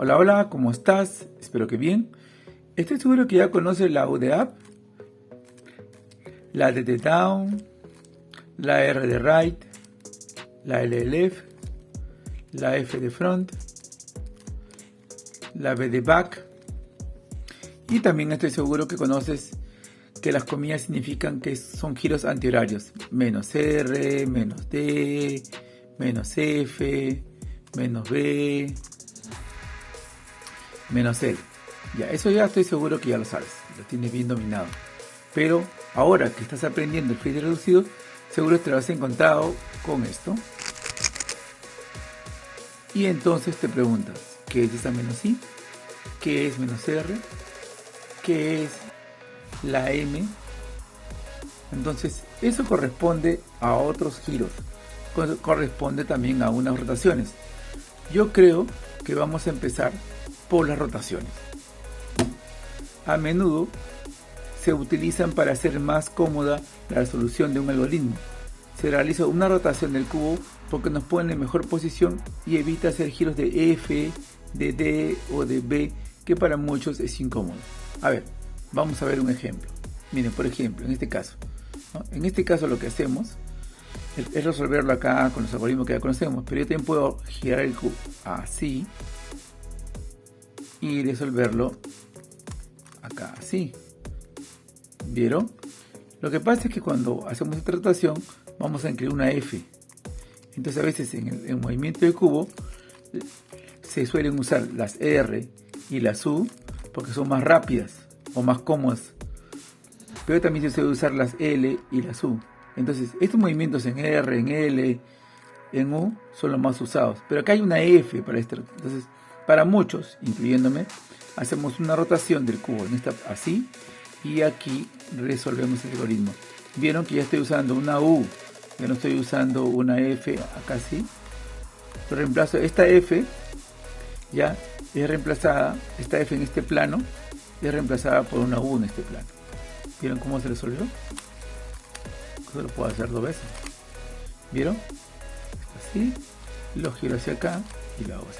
Hola, hola, ¿cómo estás? Espero que bien. Estoy seguro que ya conoces la U de up, la D de down, la R de right, la L de left, la F de front, la B de back. Y también estoy seguro que conoces que las comillas significan que son giros antihorarios. Menos R, menos D, menos F, menos B, menos L. Ya, eso ya estoy seguro que ya lo sabes, lo tienes bien dominado. Pero ahora que estás aprendiendo el Fourier reducido, seguro te lo has encontrado con esto. Y entonces te preguntas, ¿qué es esa menos I? ¿Qué es menos R? ¿Qué es la M? Entonces, eso corresponde a otros giros, corresponde también a unas rotaciones. Yo creo que vamos a empezar por las rotaciones. A menudo se utilizan para hacer más cómoda la resolución de un algoritmo. Se realiza una rotación del cubo porque nos pone en mejor posición y evita hacer giros de F, de D o de B, que para muchos es incómodo. A ver, vamos a ver un ejemplo. Miren, por ejemplo, en este caso, ¿no? En este caso lo que hacemos es resolverlo acá con los algoritmos que ya conocemos, pero yo también puedo girar el cubo así y resolverlo acá así. ¿Vieron? Lo que pasa es que cuando hacemos esta rotación vamos a incluir una F. Entonces a veces en el movimiento del cubo se suelen usar las R y las U porque son más rápidas o más cómodas. Pero también se suele usar las L y las U. Entonces estos movimientos en R, en L, en U son los más usados. Pero acá hay una F para esto. Entonces para muchos, incluyéndome, hacemos una rotación del cubo en esta así y aquí resolvemos el algoritmo. Vieron que ya estoy usando una U, ya no estoy usando una F acá sí. Lo reemplazo, esta F ya es reemplazada, esta F en este plano es reemplazada por una U en este plano. ¿Vieron cómo se resolvió? Eso lo puedo hacer dos veces. ¿Vieron? Así, lo giro hacia acá y lo hago así.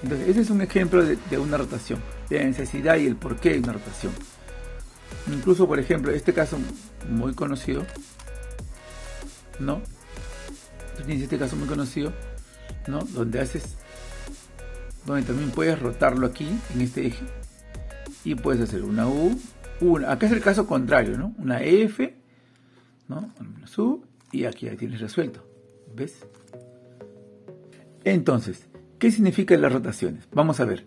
Entonces, ese es un ejemplo de una rotación, de la necesidad y el porqué de una rotación. Incluso, por ejemplo, este caso muy conocido, ¿no? Tú tienes este caso muy conocido, ¿no? Donde también puedes rotarlo aquí, en este eje, y puedes hacer una U, acá es el caso contrario, ¿no? Una F, ¿no? Una U, y aquí ya tienes resuelto, ¿ves? Entonces, ¿qué significan las rotaciones? Vamos a ver.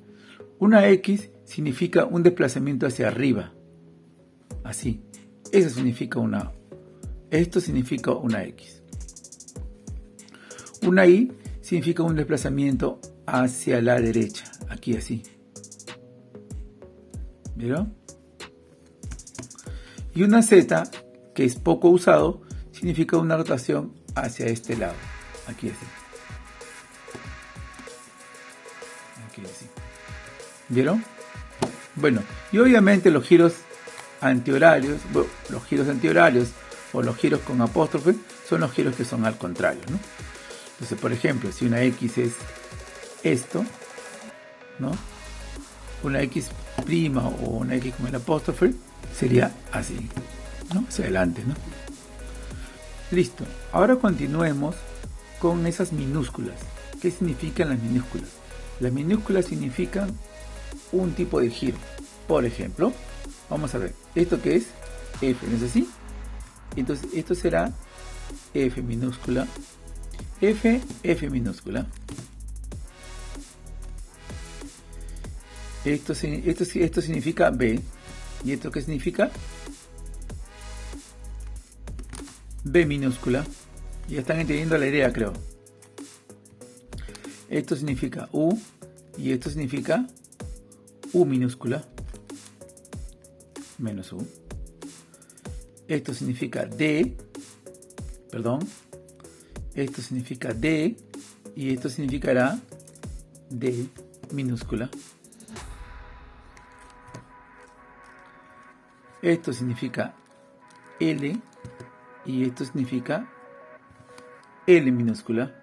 Una X significa un desplazamiento hacia arriba, así. Eso significa una. Esto significa una X. Una Y significa un desplazamiento hacia la derecha, aquí así. ¿Vieron? Y una Z, que es poco usado, significa una rotación hacia este lado, aquí así. Aquí así. ¿Vieron? Bueno, y obviamente los giros antihorarios, o los giros con apóstrofe son los giros que son al contrario, ¿no? Entonces, por ejemplo, si una X es esto, ¿no? Una X' o una X con el apóstrofe sería así, ¿no? Hacia adelante, ¿no? Listo. Ahora continuemos con esas minúsculas. ¿Qué significan las minúsculas? Las minúsculas significan un tipo de giro. Por ejemplo, vamos a ver, ¿esto qué es? F, ¿no es así? Entonces, esto será F minúscula, F, F minúscula. Esto significa B. ¿Y esto qué significa? B minúscula. Ya están entendiendo la idea, creo. Esto significa U. Y esto significa U minúscula. Menos U. Esto significa D. Perdón. Esto significa D. Y esto significará D minúscula. Esto significa L y esto significa L minúscula.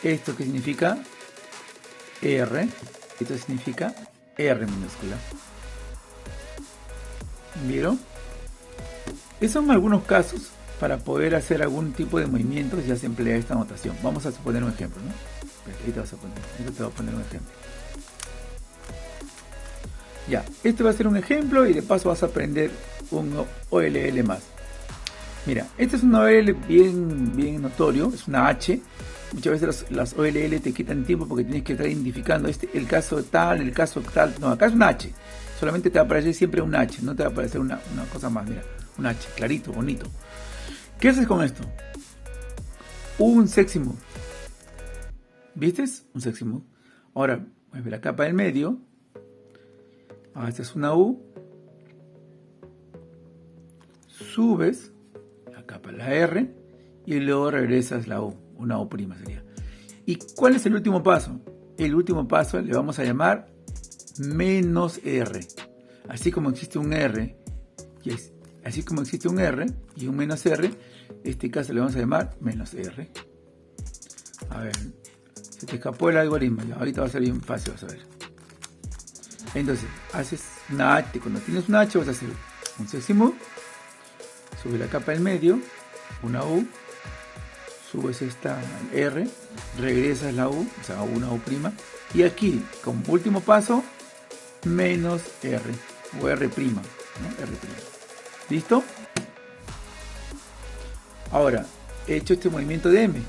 Esto que significa R, esto significa R minúscula. ¿Vieron? Esos son algunos casos para poder hacer algún tipo de movimientos. Ya se emplea esta notación. Vamos a suponer un ejemplo, ¿no? Ahí te voy a poner un ejemplo. Ya, este va a ser un ejemplo y de paso vas a aprender un OLL más. Mira, este es un OLL bien notorio, es una H. Muchas veces las OLL te quitan tiempo porque tienes que estar identificando el caso tal, el caso tal. No, acá es una H. Solamente te va a aparecer siempre un H, no te va a aparecer una cosa más. Mira, un H, clarito, bonito. ¿Qué haces con esto? Un sexy move. ¿Viste? Un sexy move. Ahora, mueve la capa del medio. Esta es una U. Subes la capa, la R, y luego regresas la U. Una U prima sería. ¿Y cuál es el último paso? El último paso le vamos a llamar menos R. Así como existe un R, así como existe un R y un menos R, este caso le vamos a llamar menos R. A ver, se te escapó el algoritmo, ya, ahorita va a ser bien fácil, vas a ver. Entonces, haces una H, cuando tienes una H vas a hacer un sexy move, subes la capa del medio, una U, subes esta R, regresas la U, o sea, una U prima, y aquí, como último paso, menos R, o R prima, ¿no? R prima. ¿Listo? Ahora, he hecho este movimiento de M.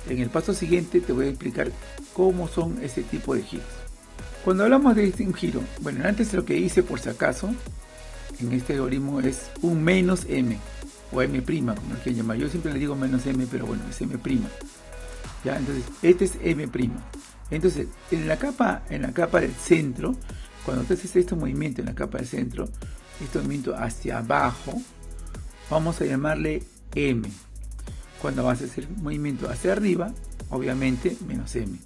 En el paso siguiente te voy a explicar cómo son ese tipo de giros. Cuando hablamos de un giro, bueno, antes lo que hice por si acaso, en este algoritmo es un menos M, o M', como lo quieran llamar. Yo siempre le digo menos M, pero bueno, es M'. ¿Ya? Entonces, este es M'. Entonces, en la capa del centro, cuando tú haces este movimiento en la capa del centro, este movimiento hacia abajo, vamos a llamarle M. Cuando vas a hacer movimiento hacia arriba, obviamente, menos M.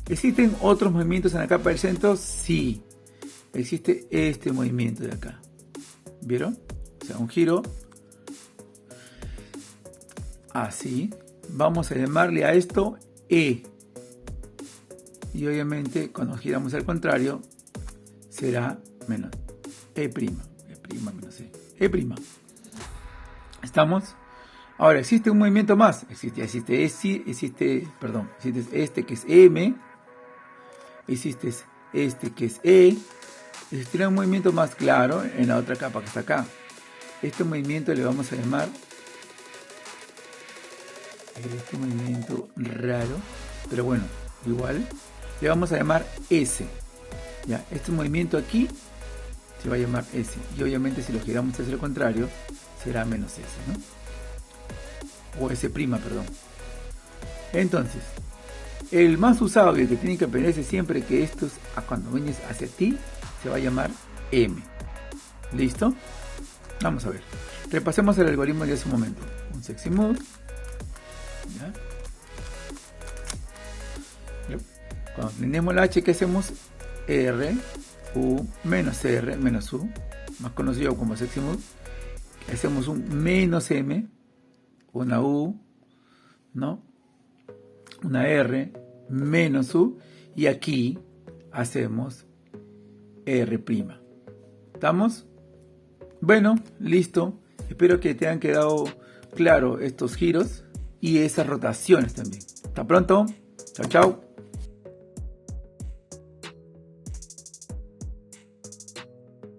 ¿Existen otros movimientos en la capa del centro? Sí. Existe este movimiento de acá. ¿Vieron? O sea, un giro así. Vamos a llamarle a esto E. Y obviamente, cuando giramos al contrario, será menos E'. E' menos E. E'. ¿Estamos? Ahora, existe un movimiento más. Existe este que es M. Existe este que es E. Existirá un movimiento más claro en la otra capa que está acá. Este movimiento le vamos a llamar, este movimiento raro, pero bueno, igual, le vamos a llamar S. Ya, este movimiento aquí se va a llamar S. Y obviamente si lo giramos hacia el contrario, será menos S, ¿no? O S', perdón. Entonces, el más usado y el que tienen que aprenderse siempre que esto es cuando vienes hacia ti, se va a llamar M. ¿Listo? Vamos a ver. Repasemos el algoritmo de hace un momento. Un sexy move. ¿Ya? Cuando tenemos la H, ¿qué hacemos? R, U, menos R, menos U, más conocido como sexy move. Hacemos un menos M, una U, ¿no? Una R, menos U, y aquí hacemos R'. ¿Estamos? Bueno, listo. Espero que te hayan quedado claro estos giros y esas rotaciones también. Hasta pronto. Chao, chao.